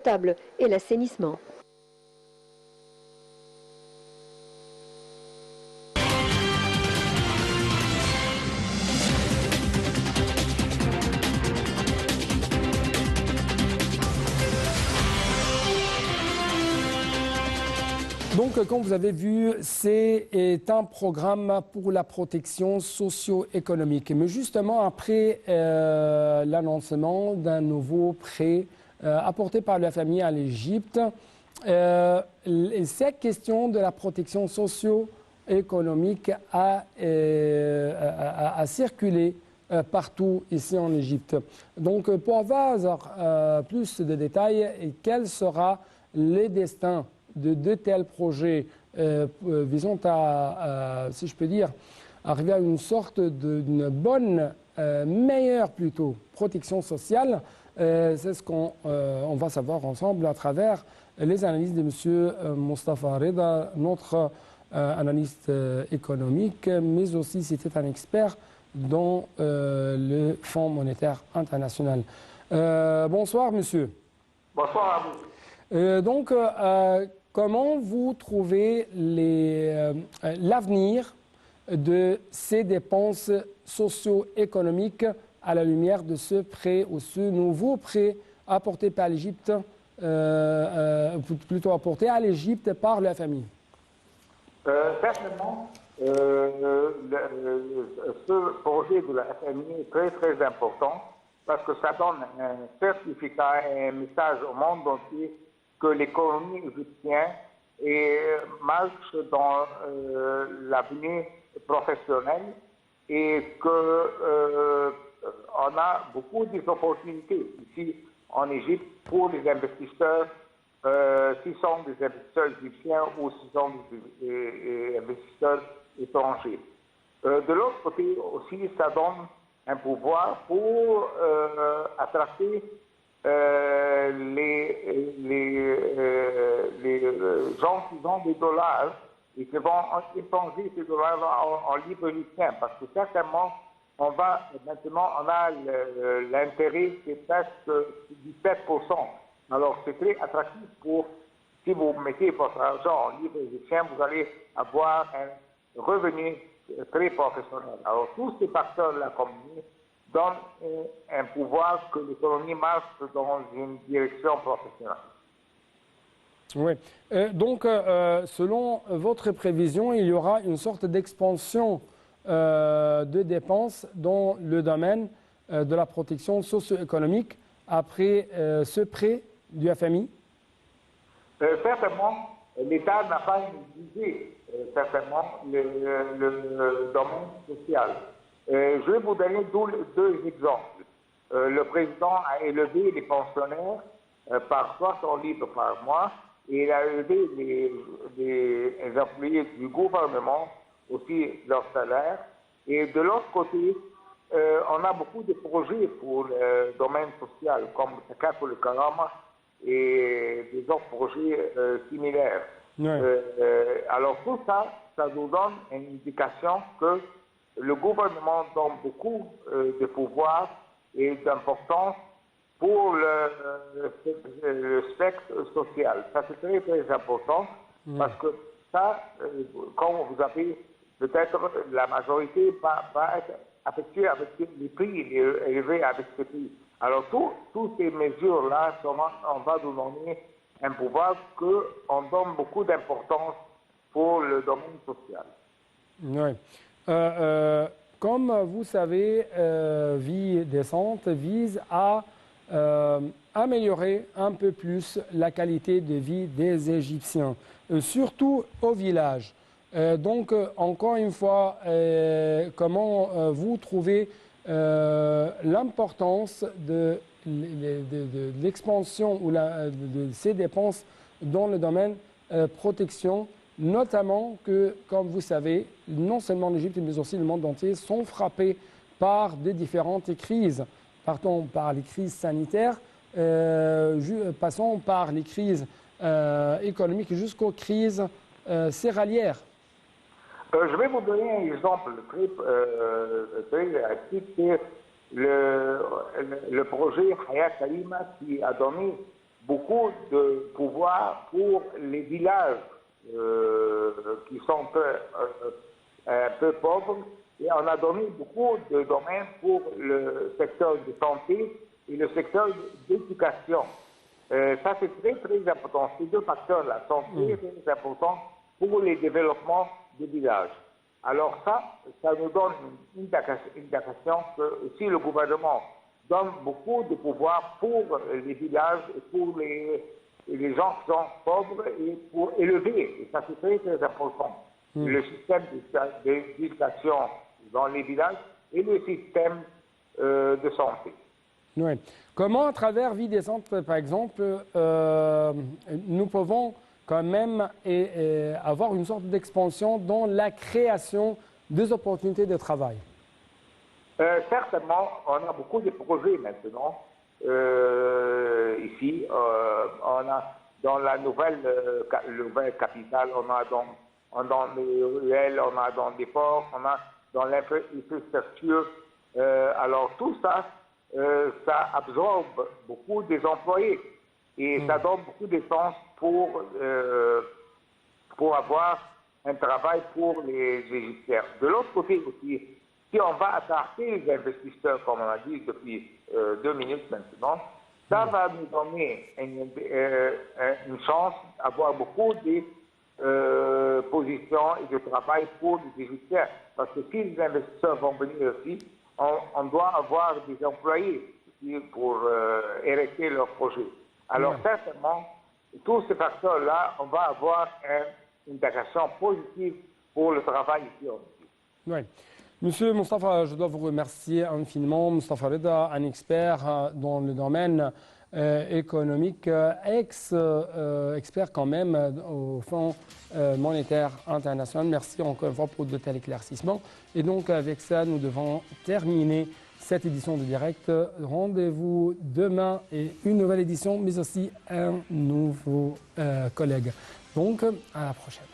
potable et l'assainissement. Donc, comme vous avez vu, c'est un programme pour la protection socio-économique. Mais justement, après l'annoncement d'un nouveau prêt apporté par la famille à l'Égypte, cette question de la protection socio-économique a circulé partout ici en Égypte. Donc, pour avoir plus de détails, quel sera le destin de tels projets visant à, si je peux dire, arriver à une sorte d'une bonne, meilleure plutôt, protection sociale. C'est ce qu'on va savoir ensemble à travers les analyses de M. Mostafa Reda, notre analyste économique, mais aussi c'était un expert dans le Fonds monétaire international. Bonsoir, monsieur. Bonsoir à vous. Donc, comment vous trouvez l'avenir de ces dépenses socio-économiques à la lumière de ce prêt ou ce nouveau prêt apporté par l'Égypte, plutôt apporté à l'Égypte par la famille? Certainement, ce projet de la FMI est très très important parce que ça donne un certificat et un message au monde entier que l'économie égyptienne marche dans l'avenir professionnel et qu'on a beaucoup d'opportunités ici en Égypte pour les investisseurs, s'ils sont des investisseurs égyptiens ou s'ils sont des investisseurs étrangers. De l'autre côté aussi, ça donne un pouvoir pour attraper les gens qui ont des dollars et qui vont échanger ces dollars en livres égyptiens parce que certainement on a l'intérêt qui est presque 17%. Alors c'est très attractif pour, si vous mettez votre argent en livres égyptiens, vous allez avoir un revenu très professionnel. Alors tous ces facteurs-là combinés donnent un pouvoir que l'économie marche dans une direction professionnelle. Oui. Donc, selon votre prévision, il y aura une sorte d'expansion de dépenses dans le domaine de la protection socio-économique après ce prêt du FMI? Certainement, l'État n'a pas négligé certainement le domaine social. Je vais vous donner deux exemples. Le président a élevé les pensionnaires par 60 livres par mois et il a élevé les employés du gouvernement aussi leur salaire. Et de l'autre côté, on a beaucoup de projets pour le domaine social, comme le cas pour le Karama et des autres projets similaires. Ouais. Alors tout ça, ça nous donne une indication que le gouvernement donne beaucoup de pouvoir et d'importance pour le spectre social. Ça, c'est très, très important parce que ça, comme vous avez peut-être la majorité va être affectée avec les prix élevés avec ces prix. Alors, toutes ces mesures-là, on va nous donner un pouvoir qu'on donne beaucoup d'importance pour le domaine social. Oui. Comme vous savez, Vie décente vise à améliorer un peu plus la qualité de vie des Égyptiens, surtout au village. Donc, encore une fois, comment vous trouvez l'importance de l'expansion ou de ces dépenses dans le domaine protection, notamment que, comme vous savez, non seulement l'Égypte, mais aussi le monde entier sont frappés par des différentes crises. Partons par les crises sanitaires, passons par les crises économiques jusqu'aux crises céréalières. Je vais vous donner un exemple très actif, c'est le projet Hayat Karima qui a donné beaucoup de pouvoir pour les villages qui sont un peu pauvres, et on a donné beaucoup de domaines pour le secteur de santé et le secteur d'éducation. Ça, c'est très, très important. Ces deux facteurs-là sont très, très importants pour les développements des villages. Alors ça nous donne une indication que si le gouvernement donne beaucoup de pouvoir pour les villages et pour les gens qui sont pauvres et pour élever, et ça c'est très, très important, le système d'éducation dans les villages et le système de santé. Oui. Comment, à travers Vie décente, par exemple, nous pouvons quand même avoir une sorte d'expansion dans la création des opportunités de travail? Certainement, on a beaucoup de projets maintenant. Ici, on a dans la nouvelle capitale, on a dans les ruelles, on a dans les ports, on a dans l'infrastructure. Alors tout ça, ça absorbe beaucoup des employés et ça donne beaucoup de sens pour avoir un travail pour les Égyptiens. De l'autre côté aussi, si on va attraper les investisseurs, comme on a dit depuis 2 minutes maintenant, ça va nous donner une chance d'avoir beaucoup de positions et de travail pour les Égyptiens. Parce que si les investisseurs vont venir ici, on doit avoir des employés pour érecter leurs projets. Alors certainement, tous ces facteurs-là, on va avoir une intégration positive pour le travail ici en Égypte. Oui. Monsieur Moustapha, je dois vous remercier infiniment. Moustapha Reda, un expert dans le domaine économique, expert quand même au Fonds monétaire international. Merci encore une fois pour de tels éclaircissements. Et donc avec ça, nous devons terminer cette édition de direct. Rendez-vous demain et une nouvelle édition, mais aussi un nouveau collègue. Donc à la prochaine.